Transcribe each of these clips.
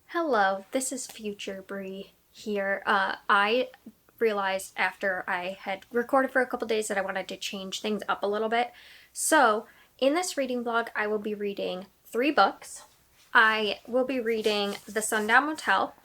Hello, this is Future Bree here. I realized after I had recorded for a couple days that I wanted to change things up a little bit. So, in this reading vlog, I will be reading 3 books. I will be reading The Sundown Motel,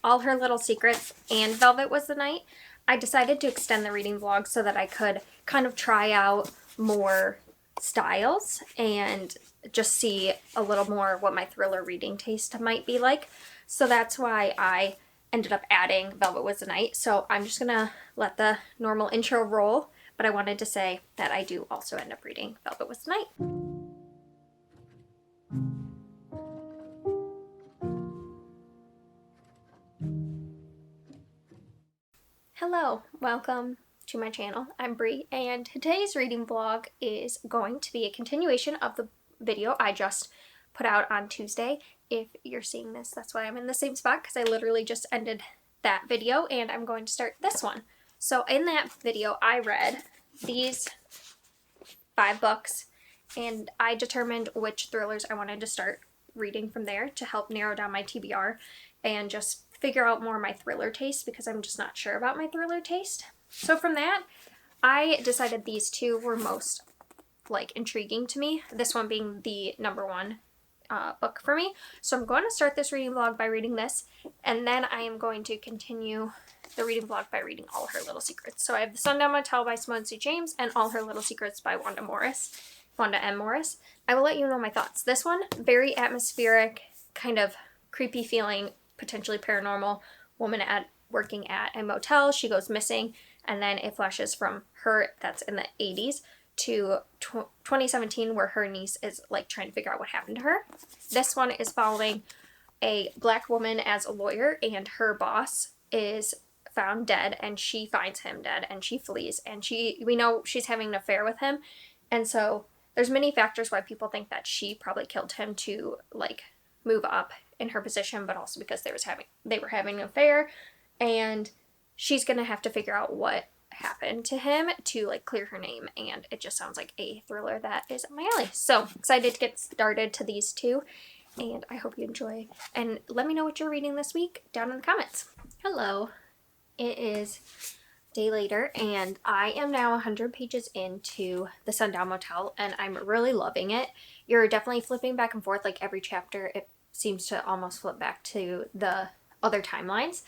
All Her Little Secrets, and Velvet Was the Night. I decided to extend the reading vlog so that I could kind of try out more styles and just see a little more what my thriller reading taste might be like. So that's why I ended up adding Velvet Was the Night. So I'm just gonna let the normal intro roll, but I wanted to say that I do also end up reading Velvet Was the Night. Hello, welcome to my channel. I'm Bree, and today's reading vlog is going to be a continuation of the video I just put out on Tuesday. If you're seeing this, that's why I'm in the same spot, because I literally just ended that video and I'm going to start this one. So in that video, I read these 5 books and I determined which thrillers I wanted to start reading from there to help narrow down my TBR and just figure out more my thriller taste, because I'm just not sure about my thriller taste. So from that, I decided these 2 were most intriguing to me, this one being the number 1 book for me. So I'm going to start this reading vlog by reading this, and then I am going to continue the reading vlog by reading All Her Little Secrets. So I have The Sundown Motel by Simone C. James and All Her Little Secrets by Wanda M. Morris. I will let you know my thoughts. This one, very atmospheric, kind of creepy feeling, potentially paranormal woman working at a motel. She goes missing, and then it flashes from her, that's in the 80s, to 2017, where her niece is trying to figure out what happened to her. This one is following a black woman as a lawyer, and her boss is found dead, and she finds him dead, and she flees, and we know she's having an affair with him, and so there's many factors why people think that she probably killed him to move up in her position, but also because they were having an affair, and she's gonna have to figure out what happened to him to clear her name, and it just sounds like a thriller that is up my alley. So excited to get started to these 2, and I hope you enjoy, and let me know what you're reading this week down in the comments. Hello, it is day later, and I am now 100 pages into The Sundown Motel, and I'm really loving it. You're definitely flipping back and forth, every chapter it seems to almost flip back to the other timelines.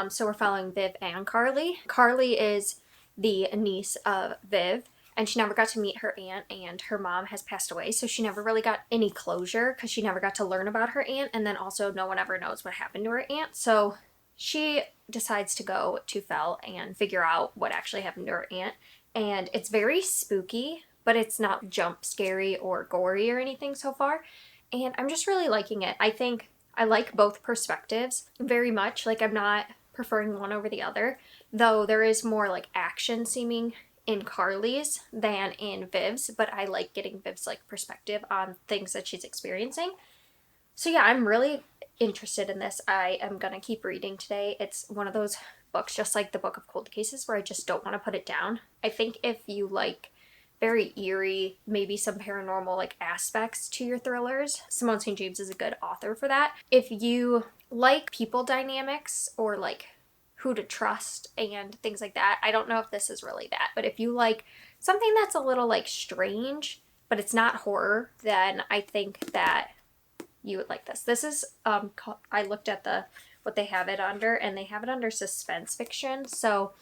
So we're following Viv and Carly. Carly is the niece of Viv, and she never got to meet her aunt, and her mom has passed away, so she never really got any closure because she never got to learn about her aunt, and then also no one ever knows what happened to her aunt. So she decides to go to Fell and figure out what actually happened to her aunt, and it's very spooky, but it's not jump scary or gory or anything so far, and I'm just really liking it. I think I like both perspectives very much. I'm not preferring one over the other, though there is more action seeming in Carly's than in Viv's, but I like getting Viv's perspective on things that she's experiencing. So yeah, I'm really interested in this. I am gonna keep reading today. It's one of those books, just like the Book of Cold Cases, where I just don't want to put it down. I think if you like very eerie, maybe some paranormal aspects to your thrillers, Simone St. James is a good author for that. If you like people dynamics or who to trust and things like that, I don't know if this is really that, but if you like something that's a little strange but it's not horror, then I think that you would like this. This is I looked at what they have it under, and they have it under suspense fiction, so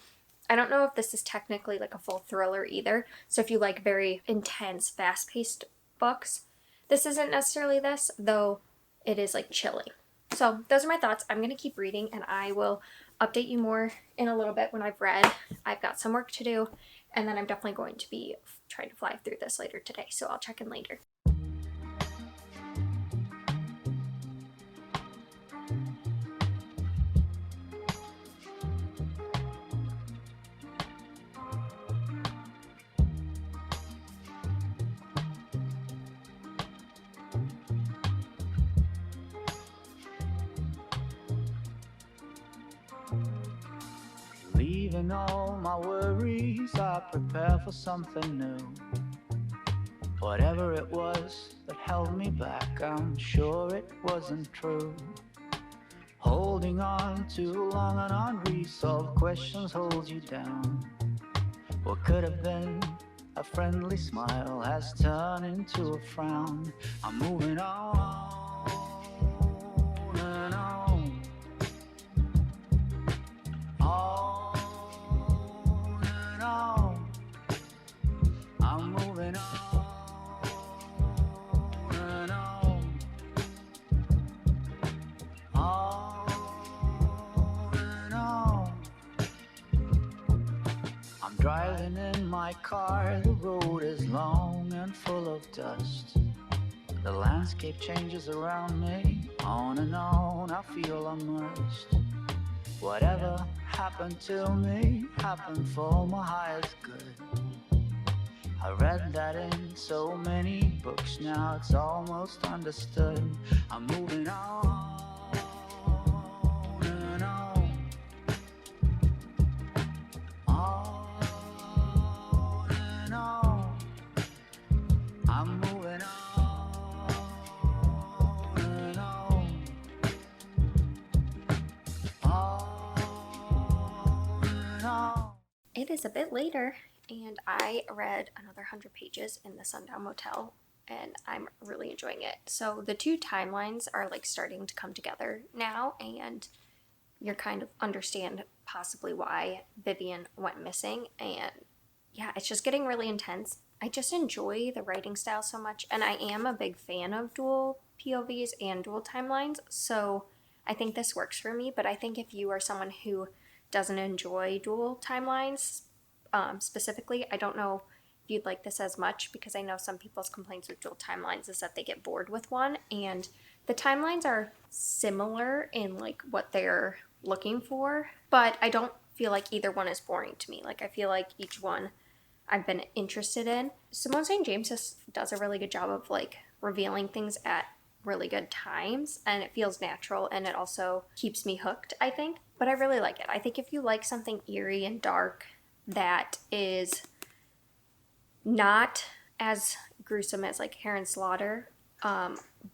I don't know if this is technically a full thriller either. So if you like very intense, fast-paced books, this isn't necessarily this, though it is chilly. So those are my thoughts. I'm going to keep reading, and I will update you more in a little bit when I've read. I've got some work to do, and then I'm definitely going to be trying to fly through this later today, so I'll check in later. Leaving all my worries, I prepare for something new. Whatever it was that held me back, I'm sure it wasn't true. Holding on too long and unresolved questions hold you down. What could have been a friendly smile has turned into a frown. I'm moving on and on and on. I'm moving on and on and on. I'm driving in my car, the road is long and full of dust. The landscape changes around me, on and on, I feel immersed. Whatever happened to me, happened for my highest good. I read that in so many books, now it's almost understood. I'm moving on and on and on. I'm moving on and on and on. It is a bit later, and I read another 100 pages in the Sundown Motel, and I'm really enjoying it. So the two timelines are like starting to come together now, and you're kind of understand possibly why Vivian went missing. And yeah, it's just getting really intense. I just enjoy the writing style so much, and I am a big fan of dual POVs and dual timelines, so I think this works for me. But I think if you are someone who doesn't enjoy dual timelines specifically, I don't know if you'd like this as much, because I know some people's complaints with dual timelines is that they get bored with one, and the timelines are similar in like what they're looking for, but I don't feel like either one is boring to me. Like, I feel like each one I've been interested in. Simone St. James just does a really good job of like revealing things at really good times, and it feels natural, and it also keeps me hooked, I think. But I really like it. I think if you like something eerie and dark that is not as gruesome as like Hair and Slaughter,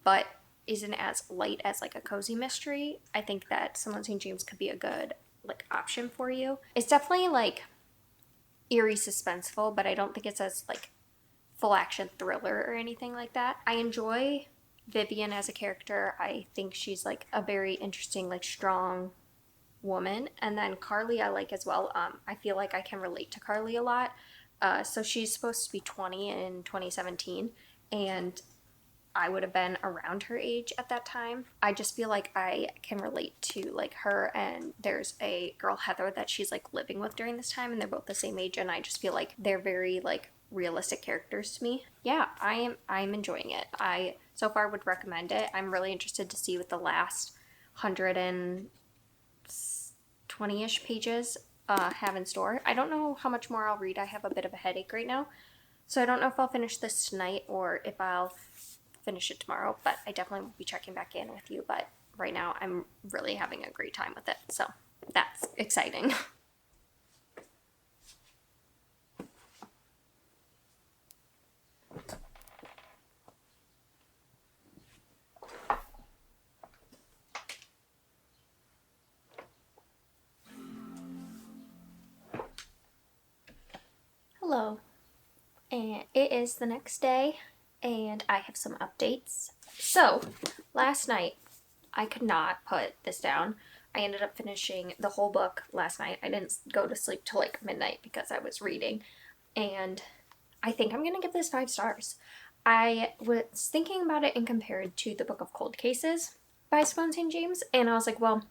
but isn't as light as like a cozy mystery, I think that Simone St. James could be a good like option for you. It's definitely like eerie suspenseful, but I don't think it's as like full action thriller or anything like that. I enjoy Vivian as a character. I think she's like a very interesting, like strong woman. And then Carly I like as well. I feel like I can relate to Carly a lot. So she's supposed to be 20 in 2017, and I would have been around her age at that time. I just feel like I can relate to like her, and there's a girl, Heather, that she's like living with during this time, and they're both the same age, and I just feel like they're very like realistic characters to me. Yeah, I'm enjoying it. I so far would recommend it. I'm really interested to see what the last 120-ish pages have in store. I don't know how much more I'll read. I have a bit of a headache right now, so I don't know if I'll finish this tonight or if I'll finish it tomorrow, but I definitely will be checking back in with you. But right now I'm really having a great time with it, so that's exciting. Hello, and it is the next day, and I have some updates. So last night I could not put this down. I ended up finishing the whole book last night. I didn't go to sleep till like midnight because I was reading, and I think I'm gonna give this 5 stars. I was thinking about it and compared to the Book of Cold Cases by Simone St. James, and I was like, well,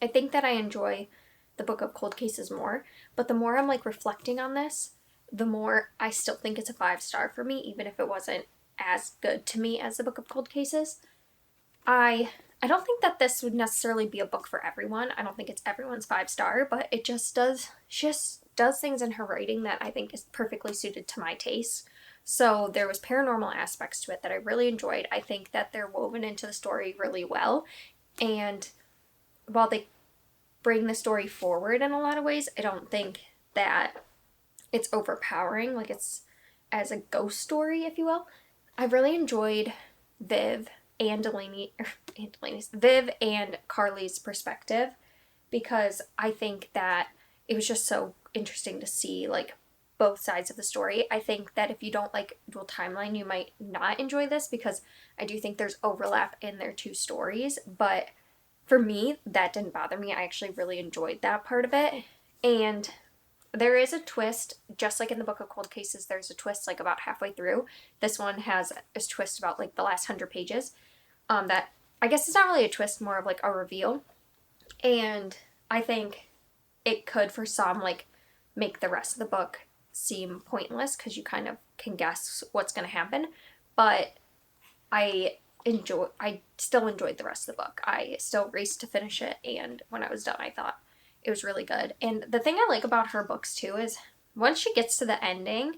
I think that I enjoy the Book of Cold Cases more, but the more I'm like reflecting on this, the more I still think it's a 5 star for me, even if it wasn't as good to me as the Book of Cold Cases. I don't think that this would necessarily be a book for everyone. I don't think it's everyone's 5 star, but it just does things in her writing that I think is perfectly suited to my taste. So there was paranormal aspects to it that I really enjoyed. I think that they're woven into the story really well, and while they bring the story forward in a lot of ways, I don't think that it's overpowering, like it's as a ghost story, if you will. I really enjoyed Viv Viv and Carly's perspective, because I think that it was just so interesting to see like both sides of the story. I think that if you don't like dual timeline, you might not enjoy this, because I do think there's overlap in their two stories, but for me, that didn't bother me. I actually really enjoyed that part of it. And there is a twist, just like in the Book of Cold Cases, there's a twist like about halfway through. This one has a twist about like the last 100 pages. That I guess it's not really a twist, more of like a reveal. And I think it could, for some, like make the rest of the book seem pointless, because you kind of can guess what's going to happen. But I still enjoyed the rest of the book. I still raced to finish it, and when I was done, I thought it was really good. And the thing I like about her books too is once she gets to the ending,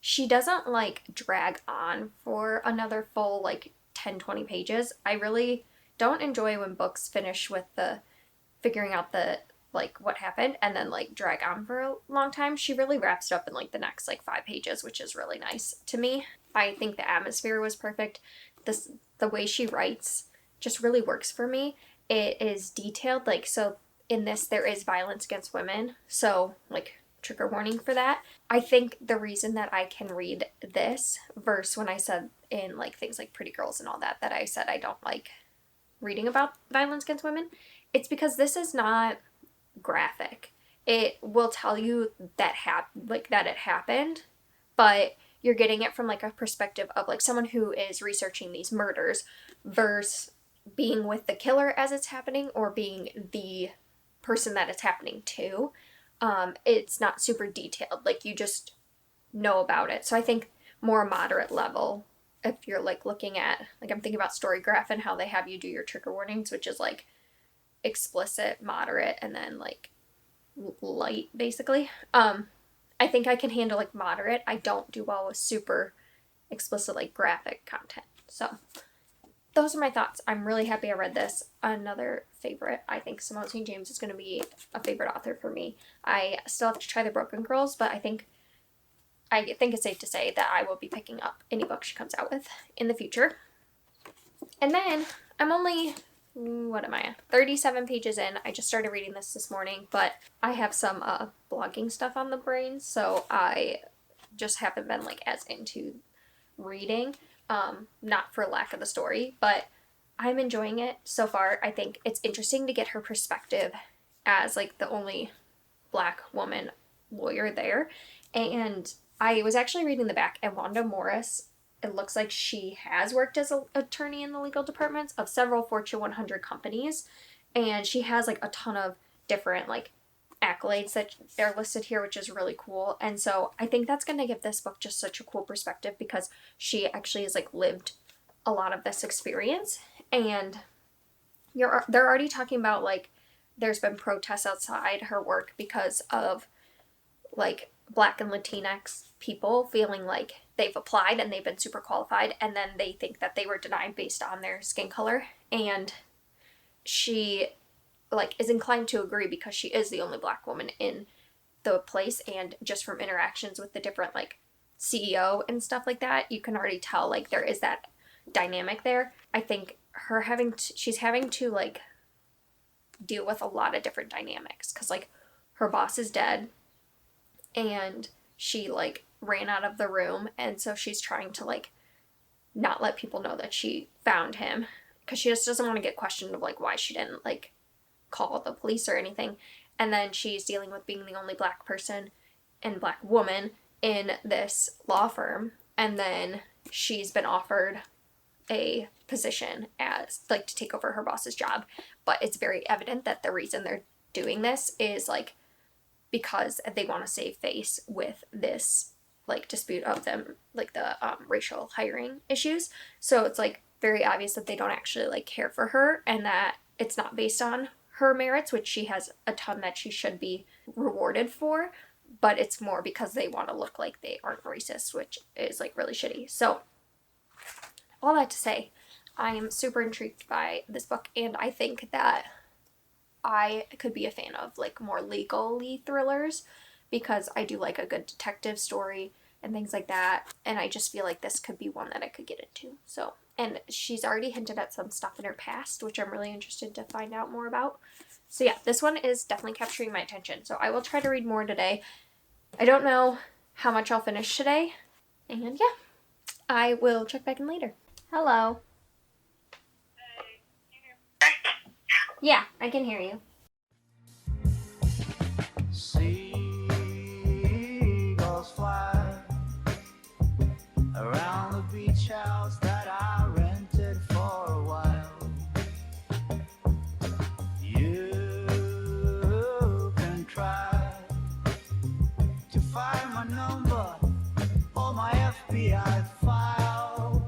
she doesn't like drag on for another full like 10-20 pages. I really don't enjoy when books finish with the figuring out the like what happened and then like drag on for a long time. She really wraps it up in like the next like 5 pages, which is really nice to me. I think the atmosphere was perfect. The way she writes just really works for me. It is detailed, like, so in this there is violence against women, so like trigger warning for that. I think the reason that I can read this verse, when I said in like things like Pretty Girls and all that, that I said I don't like reading about violence against women, it's because this is not graphic. It will tell you that that it happened, but you're getting it from like a perspective of like someone who is researching these murders versus being with the killer as it's happening, or being the person that it's happening to. It's not super detailed, like you just know about it. So I think more moderate level, if you're like looking at, like I'm thinking about Storygraph and how they have you do your trigger warnings, which is like explicit, moderate, and then like light basically. I think I can handle like moderate. I don't do well with super explicit like graphic content. So those are my thoughts. I'm really happy I read this. Another favorite. I think Simone St. James is going to be a favorite author for me. I still have to try The Broken Girls, but I think it's safe to say that I will be picking up any book she comes out with in the future. And then I'm only, 37 pages in. I just started reading this morning, but I have some blogging stuff on the brain, so I just haven't been like as into reading. Not for lack of the story, but I'm enjoying it so far. I think it's interesting to get her perspective as like the only Black woman lawyer there. And I was actually reading the back, and Wanda Morris, it looks like she has worked as an attorney in the legal departments of several Fortune 100 companies, and she has like a ton of different like accolades that are listed here, which is really cool. And so I think that's going to give this book just such a cool perspective, because she actually has like lived a lot of this experience. And they're already talking about like there's been protests outside her work because of like Black and Latinx people feeling like they've applied and they've been super qualified, and then they think that they were denied based on their skin color. And she like is inclined to agree, because she is the only Black woman in the place, and just from interactions with the different like CEO and stuff like that, you can already tell like there is that dynamic there. I think she's having to like deal with a lot of different dynamics, because like her boss is dead and she like ran out of the room, and so she's trying to like not let people know that she found him, because she just doesn't want to get questioned of like why she didn't like call the police or anything. And then she's dealing with being the only Black person and Black woman in this law firm, and then she's been offered a position as like to take over her boss's job, but it's very evident that the reason they're doing this is like because they want to save face with this like dispute of them, like the racial hiring issues. So it's like very obvious that they don't actually like care for her, and that it's not based on her merits, which she has a ton that she should be rewarded for, but it's more because they want to look like they aren't racist, which is like really shitty. So all that to say, I am super intrigued by this book, and I think that I could be a fan of like more legally thrillers, because I do like a good detective story, and things like that. And I just feel like this could be one that I could get into. So, and she's already hinted at some stuff in her past, which I'm really interested to find out more about. So yeah, this one is definitely capturing my attention. So I will try to read more today. I don't know how much I'll finish today. And yeah, I will check back in later. Hello. Yeah, I can hear you. Seagulls fly around the beach house that I rented for a while. You can try to find my number or my FBI file.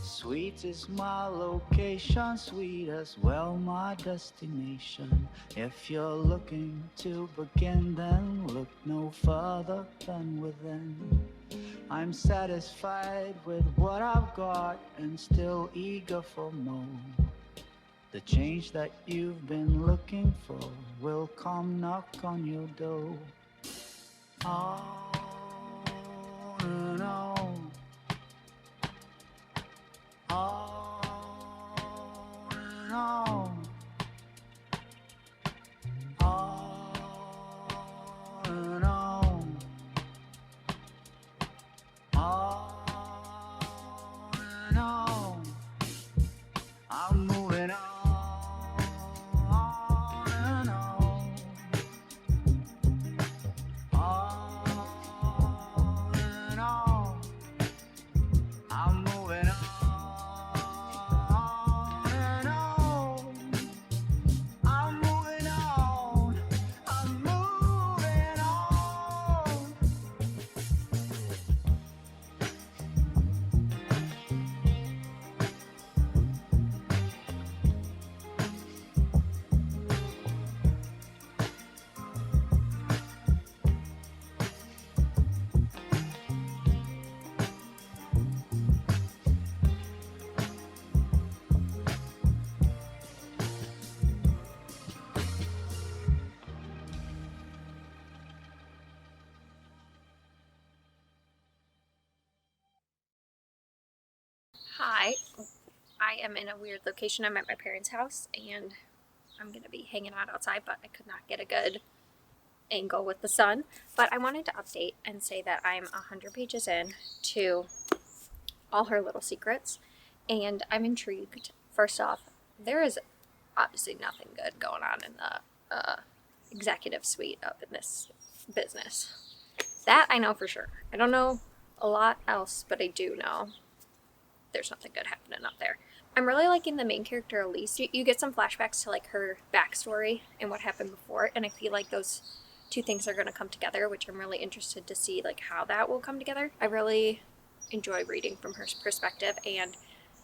Sweet is my location, sweet as well my destination. If you're looking to begin, then look no further than within. I'm satisfied with what I've got and still eager for more. The change that you've been looking for will come knock on your door. On and on. On and on. On and on. On and on. I'm moving on and on. On and on. I'm moving on and on. I'm moving on. I'm moving on. Hi, I am in a weird location. I'm at my parents' house and I'm going to be hanging out outside, but I could not get a good angle with the sun. But I wanted to update and say that I'm 100 pages in to All Her Little Secrets, and I'm intrigued. First off, there is obviously nothing good going on in the executive suite up in this business. That I know for sure. I don't know a lot else, but I do know there's nothing good happening up there. I'm really liking the main character, Elise. You get some flashbacks to like her backstory and what happened before, and I feel like those two things are going to come together, which I'm really interested to see like how that will come together. I really enjoy reading from her perspective, and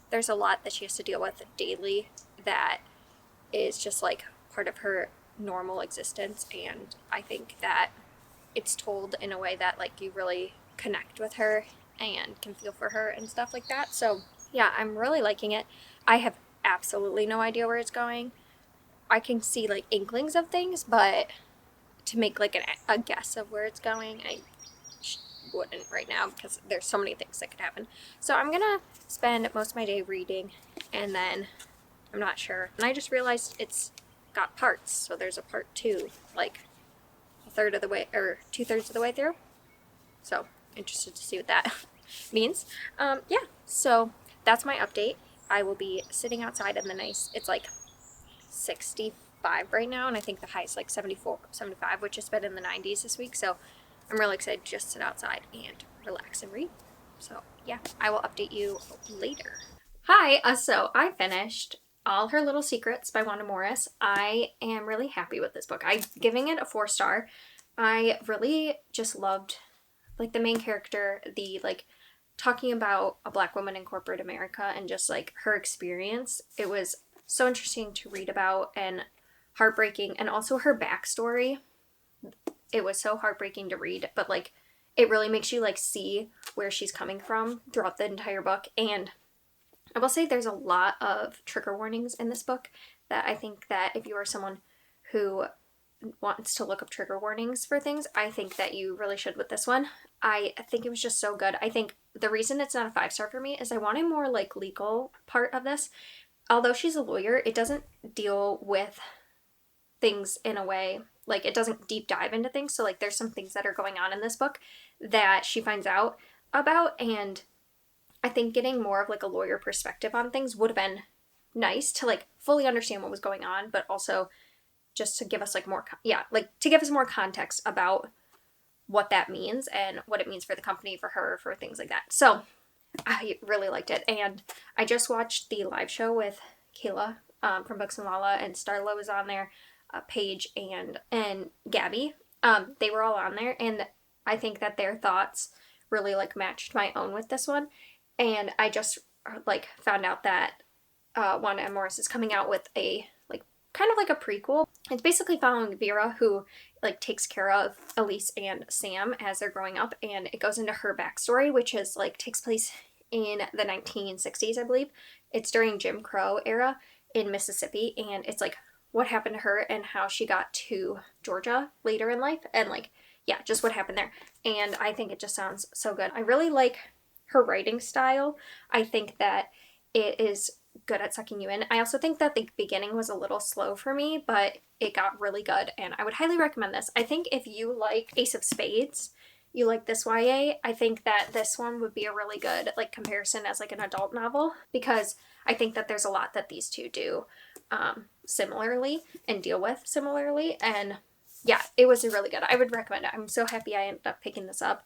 there's a lot that she has to deal with daily that is just like part of her normal existence, and I think that it's told in a way that like you really connect with her and can feel for her and stuff like that. So yeah, I'm really liking it. I have absolutely no idea where it's going. I can see like inklings of things, but to make like a guess of where it's going, I wouldn't right now because there's so many things that could happen. So I'm gonna spend most of my day reading, and then I'm not sure. And I just realized it's got parts, so there's a part 2, like a third of the way or 2/3 of the way through. So interested to see what that means. Yeah, so that's my update. I will be sitting outside in the nice, it's like 65 right now, and I think the high is like 74, 75, which has been in the 90s this week. So I'm really excited to just sit outside and relax and read. So yeah, I will update you later. Hi, so I finished All Her Little Secrets by Wanda Morris. I am really happy with this book. I'm giving it a 4-star. I really just loved like the main character, the like talking about a Black woman in corporate America and just like her experience. It was so interesting to read about and heartbreaking, and also her backstory. It was so heartbreaking to read, but like it really makes you like see where she's coming from throughout the entire book. And I will say there's a lot of trigger warnings in this book that I think that if you are someone who wants to look up trigger warnings for things, I think that you really should with this one. I think it was just so good. I think the reason it's not a 5-star for me is I wanted more like legal part of this. Although she's a lawyer, it doesn't deal with things in a way, like it doesn't deep dive into things. So like there's some things that are going on in this book that she finds out about, and I think getting more of like a lawyer perspective on things would have been nice to like fully understand what was going on, but also just to give us like more, to give us more context about what that means and what it means for the company, for her, for things like that. So I really liked it. And I just watched the live show with Kayla from Books and Lala, and Starla was on there, Paige and Gabby. They were all on there, and I think that their thoughts really like matched my own with this one. And I just like found out that Wanda and Morris is coming out with a like kind of like a prequel. It's basically following Vera, who like takes care of Elise and Sam as they're growing up, and it goes into her backstory, which is like takes place in the 1960s, I believe. It's during Jim Crow era in Mississippi, and it's like what happened to her and how she got to Georgia later in life, and like just what happened there. And I think it just sounds so good. I really like her writing style. I think that it is good at sucking you in. I also think that the beginning was a little slow for me, but it got really good, and I would highly recommend this. I think if you like Ace of Spades, you like this YA, I think that this one would be a really good like comparison as like an adult novel, because I think that there's a lot that these two do similarly and deal with similarly. And it was really good. I would recommend it. I'm so happy I ended up picking this up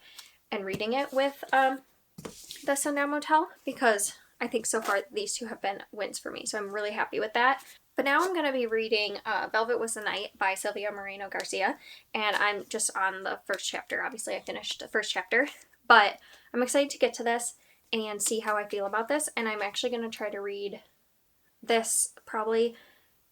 and reading it with the Sundown Motel, because I think so far these two have been wins for me. So I'm really happy with that. But now I'm going to be reading Velvet Was the Night by Sylvia Moreno Garcia. And I'm just on the first chapter. Obviously, I finished the first chapter. But I'm excited to get to this and see how I feel about this. And I'm actually going to try to read this probably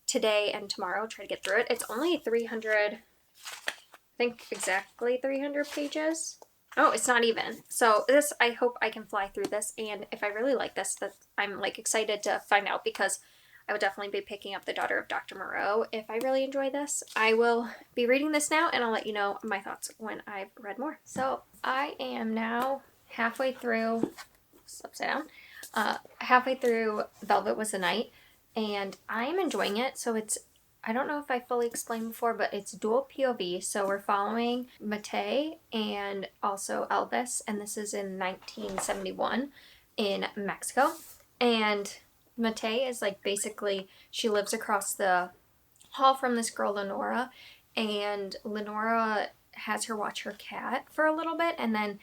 today and tomorrow. Try to get through it. It's only 300, I think exactly 300 pages. Oh, it's not even. So this, I hope I can fly through this, and if I really like this, that I'm like excited to find out, because I would definitely be picking up The Daughter of Dr. Moreau if I really enjoy this. I will be reading this now, and I'll let you know my thoughts when I've read more. So I am now halfway through, upside down, halfway through Velvet Was the Night, and I am enjoying it. So it's, I don't know if I fully explained before, but it's dual POV. So we're following Matei and also Elvis, and this is in 1971 in Mexico. And Matei is like basically, she lives across the hall from this girl, Lenora, and Lenora has her watch her cat for a little bit, and then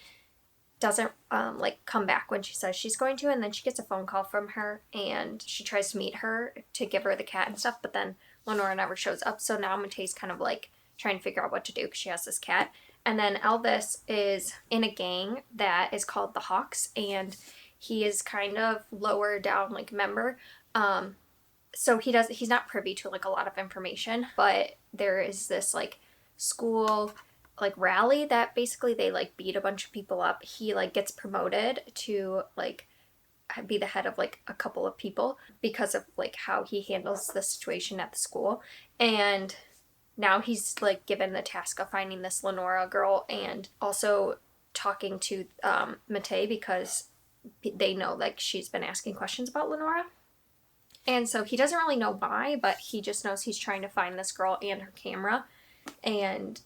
doesn't like come back when she says she's going to, and then she gets a phone call from her, and she tries to meet her to give her the cat and stuff, but then Lenora never shows up. So now Matei's kind of like trying to figure out what to do because she has this cat. And then Elvis is in a gang that is called the Hawks, and he is kind of lower down like member. So he's not privy to like a lot of information, but there is this like school like rally that basically they like beat a bunch of people up. He like gets promoted to like be the head of like a couple of people because of like how he handles the situation at the school. And now he's like given the task of finding this Lenora girl, and also talking to Matei, because they know like she's been asking questions about Lenora. And so he doesn't really know why, but he just knows he's trying to find this girl and her camera. And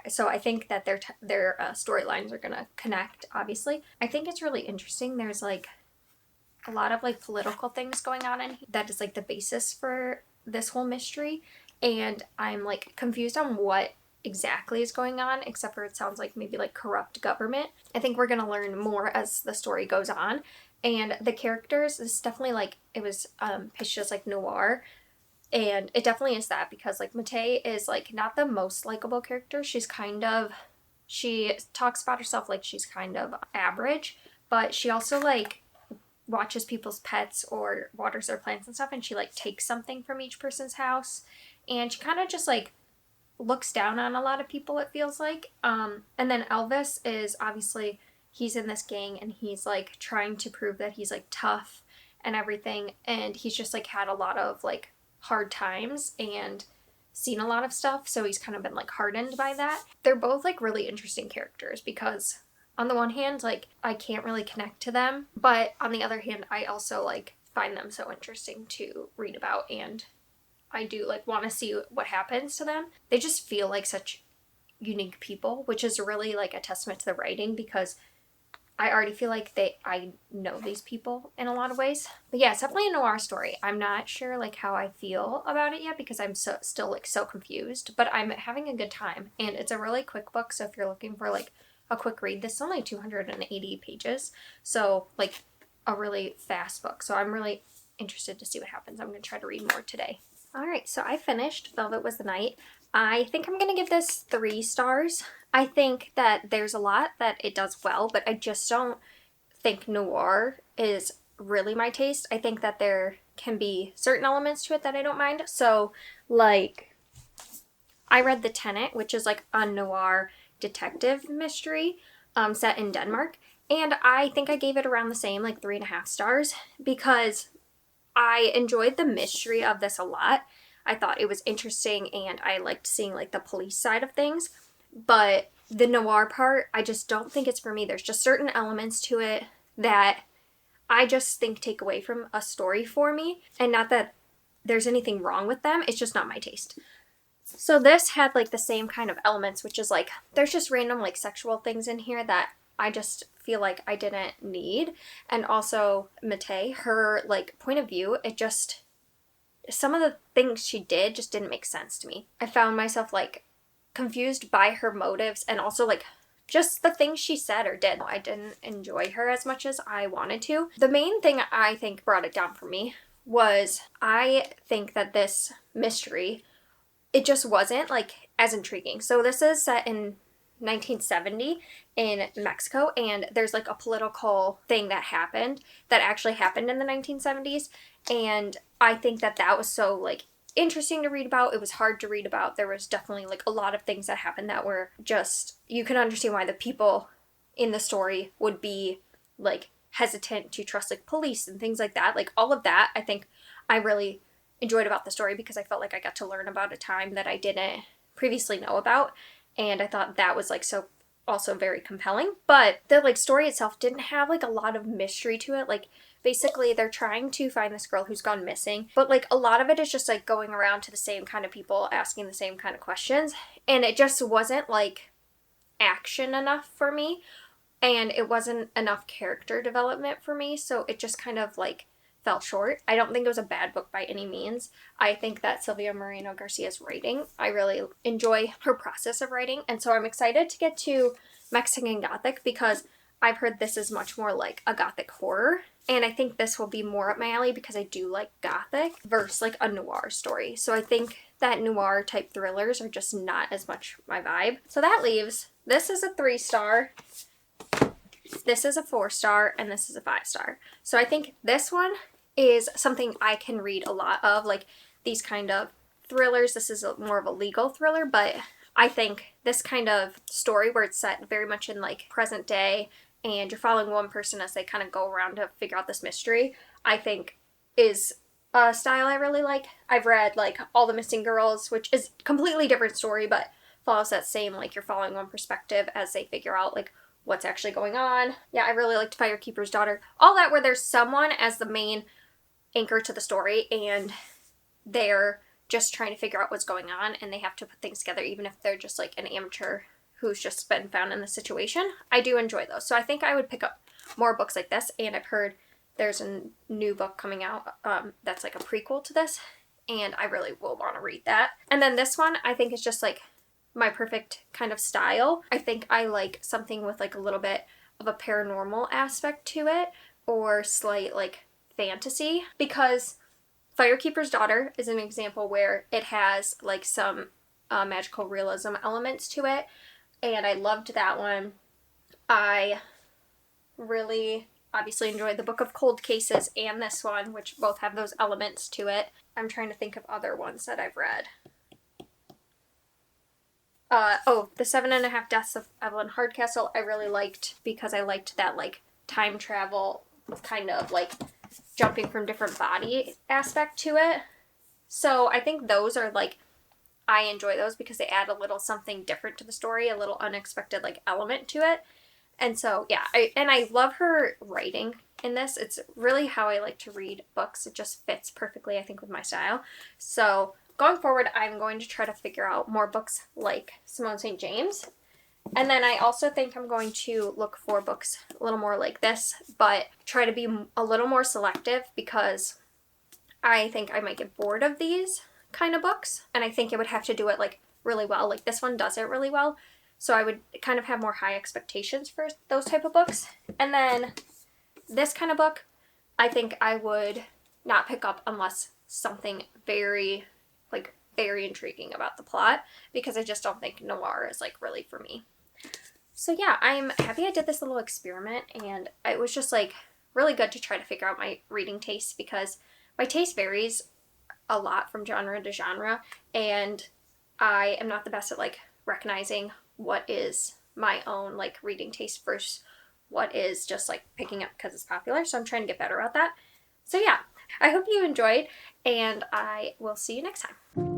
so I think that their storylines are gonna connect, obviously. I think it's really interesting. There's like a lot of like political things going on in that is like the basis for this whole mystery, and I'm like confused on what exactly is going on, except for it sounds like maybe like corrupt government. I think we're gonna learn more as the story goes on. And the characters, is definitely like, it was pitched as like noir. And it definitely is that, because like Matei is like not the most likable character. She talks about herself like she's kind of average, but she also like watches people's pets or waters their plants and stuff, and she like takes something from each person's house, and she kind of just like looks down on a lot of people, it feels like. And then Elvis is obviously, he's in this gang, and he's like trying to prove that he's like tough and everything, and he's just like had a lot of like hard times, and seen a lot of stuff, so he's kind of been like hardened by that. They're both like really interesting characters because on the one hand, like I can't really connect to them, but on the other hand, I also like find them so interesting to read about, and I do like want to see what happens to them. They just feel like such unique people, which is really like a testament to the writing because I already feel like I know these people in a lot of ways. But yeah, it's definitely a noir story. I'm not sure like how I feel about it yet because I'm still like so confused, but I'm having a good time, and it's a really quick book. So if you're looking for like a quick read, this is only 280 pages, so like a really fast book. So I'm really interested to see what happens. I'm going to try to read more today. All right, so I finished Velvet Was the Night. I think I'm going to give this 3 stars. I think that there's a lot that it does well, but I just don't think noir is really my taste. I think that there can be certain elements to it that I don't mind. So, like, I read The Tenant, which is like a noir detective mystery set in Denmark, and I think I gave it around the same, like 3.5 stars, because I enjoyed the mystery of this a lot. I thought it was interesting, and I liked seeing like the police side of things. But the noir part, I just don't think it's for me. There's just certain elements to it that I just think take away from a story for me. And not that there's anything wrong with them, it's just not my taste. So this had like the same kind of elements, which is like there's just random like sexual things in here that I just feel like I didn't need. And also Mate, her like point of view, it just, some of the things she did just didn't make sense to me. I found myself like confused by her motives, and also like just the things she said or did. I didn't enjoy her as much as I wanted to. The main thing I think brought it down for me was I think that this mystery, it just wasn't like as intriguing. So this is set in 1970 in Mexico, and there's like a political thing that actually happened in the 1970s, and I think that that was so like interesting to read about. It was hard to read about. There was definitely like a lot of things that happened that were just, you can understand why the people in the story would be like hesitant to trust like police and things like that. Like all of that, I think I really enjoyed about the story because I felt like I got to learn about a time that I didn't previously know about, and I thought that was like so also very compelling. But the like story itself didn't have like a lot of mystery to it. Like basically they're trying to find this girl who's gone missing, but like a lot of it is just like going around to the same kind of people asking the same kind of questions, and it just wasn't like action enough for me, and it wasn't enough character development for me, so it just kind of like fell short. I don't think it was a bad book by any means. I think that Silvia Moreno Garcia's writing, I really enjoy her process of writing, and so I'm excited to get to Mexican Gothic because I've heard this is much more like a Gothic horror, and I think this will be more up my alley because I do like Gothic versus like a noir story. So I think that noir type thrillers are just not as much my vibe. So that leaves, this is a 3-star, this is a 4-star, and this is a 5-star. So I think this one is something I can read a lot of, like these kind of thrillers. This is more of a legal thriller, but I think this kind of story where it's set very much in like present day and you're following one person as they kind of go around to figure out this mystery, I think is a style I really like. I've read like All the Missing Girls, which is a completely different story, but follows that same, like you're following one perspective as they figure out like what's actually going on. Yeah, I really liked Firekeeper's Daughter. All that where there's someone as the main anchor to the story and they're just trying to figure out what's going on and they have to put things together even if they're just like an amateur who's just been found in the situation. I do enjoy those. So I think I would pick up more books like this, and I've heard there's a new book coming out that's like a prequel to this, and I really will want to read that. And then this one I think is just like my perfect kind of style. I think I like something with like a little bit of a paranormal aspect to it or slight like fantasy, because Firekeeper's Daughter is an example where it has like some magical realism elements to it, and I loved that one. I really obviously enjoyed the Book of Cold Cases and this one, which both have those elements to it. I'm trying to think of other ones that I've read. The 7.5 Deaths of Evelyn Hardcastle I really liked because I liked that like time travel kind of like jumping from different body aspect to it. So I think those are like I enjoy those because they add a little something different to the story, a little unexpected like element to it. And so yeah, I love her writing in this. It's really how I like to read books. It just fits perfectly, I think, with my style. So going forward, I'm going to try to figure out more books like Simone St. James. And then I also think I'm going to look for books a little more like this, but try to be a little more selective because I think I might get bored of these kind of books. And I think it would have to do it like really well. Like this one does it really well. So I would kind of have more high expectations for those type of books. And then this kind of book, I think I would not pick up unless something very, like, very intriguing about the plot, because I just don't think noir is like really for me. So yeah, I'm happy I did this little experiment, and it was just like really good to try to figure out my reading taste, because my taste varies a lot from genre to genre, and I am not the best at like recognizing what is my own like reading taste versus what is just like picking up because it's popular. So I'm trying to get better at that. So yeah, I hope you enjoyed, and I will see you next time.